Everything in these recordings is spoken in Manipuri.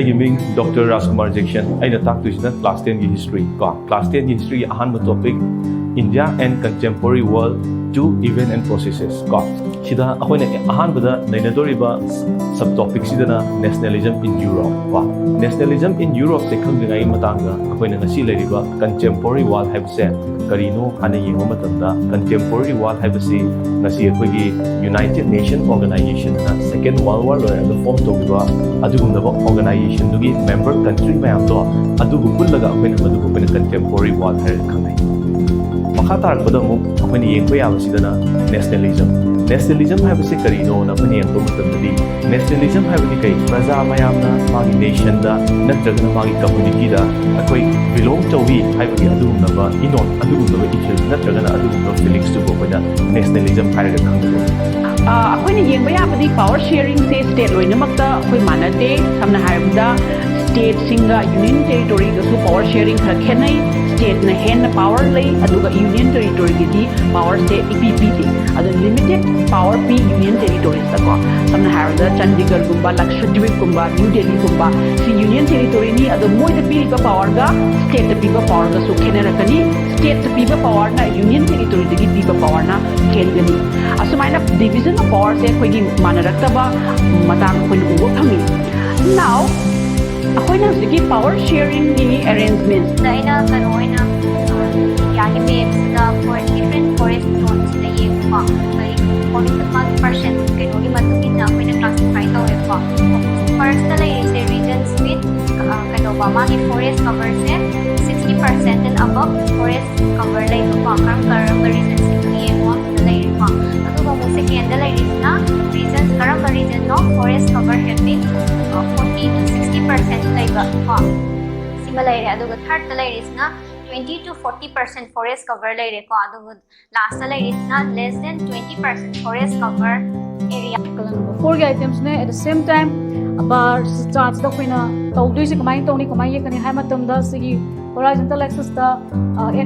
ꯃꯤꯡ ꯗꯣꯛꯇꯔ ꯔꯥꯖꯀꯨꯃꯥꯔ ꯖꯦꯛꯁꯟ ꯑꯩꯅ ꯇꯥꯛꯇꯣꯏꯁꯤꯅ ꯀ꯭ꯂꯥꯁ 10ꯒꯤ ꯍꯤꯁꯇ꯭ꯔꯤ ꯀ꯭ꯂꯥꯁ 10ꯒꯤ ꯍꯤꯁꯇ꯭ꯔꯤꯒꯤ ꯑꯍꯥꯟꯕ topic India and Contemporary World to Event and Processes sida akoina ahanbada nainadoriba subtopic sidana nationalism in Europe nationalism in Europe se khangdingai matanga akoina ngasi leriba contemporary world haibse karino hana yengo matamda contemporary world haibse ngasi akoigi United Nations Organization na Second World War loiranga form togiba adugumnaba organization dugi member country mayam do adugu pullaga akoina madugu akoina contemporary world hair khangai makha tarakbada mu akoina yengba yabasidana nationalism haibase karino na akoina yengba matamdadi nationalism haibani kai praja mayamna magi nation da natragana magi community da akoi belong towi haibagi adugumnaba inon adugumnaba issue natragana adugumnaba feelings to akoina nationalism hairaga khangdo akoina yengba yabadi power sharing se state loinamakta akoi manate samna haibda state singa union territory ga su power sharing khara khenai state na hen power lay aduga union territory gi di power se EPP di adu limited power p union territories ta ko samna haibda Chandigarh gumba Lakshadweep gumba New Delhi gumba si union territory ni adu moi da pi ga power ga state da pi ga power ga su khenarakani state da pi ga power na union territory da gi pi ga power na khengani asumana division of power se khoi gi manaraktaba matang khoi ubo phangi now akoina sigi power sharing ni arrangements daina kanoina yani maps the for different forest zones the ye pa kai 40% kanoni matukin na akoina classify tawe pa first la is the regions with kanova magi forest cover se 60% and above forest cover lai pa karam regions ye mo lai pa aduga mo second la is na regions karam region no forest cover having 40 to 60% lai pa simalai re aduga third la is na 20 to 40% forest cover lai re ko aduga last la is na less than 20% forest cover area four items ne at the same time about starts the koina tawdui se kamai tawni kamai ye kani hai matam da sigi horizontal axis da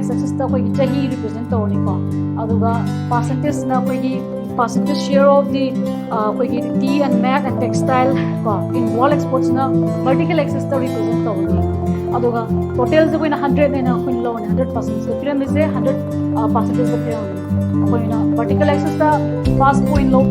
x axis da koi chahi represent tawni ko aduga percentage na koi percentage share of the koi tea and mat and textile ko in wall exports na vertical axis da represent tawni aduga total se koina 100 na koi loan 100% so pyramid se 100% da pyramid koina vertical axis da fast point low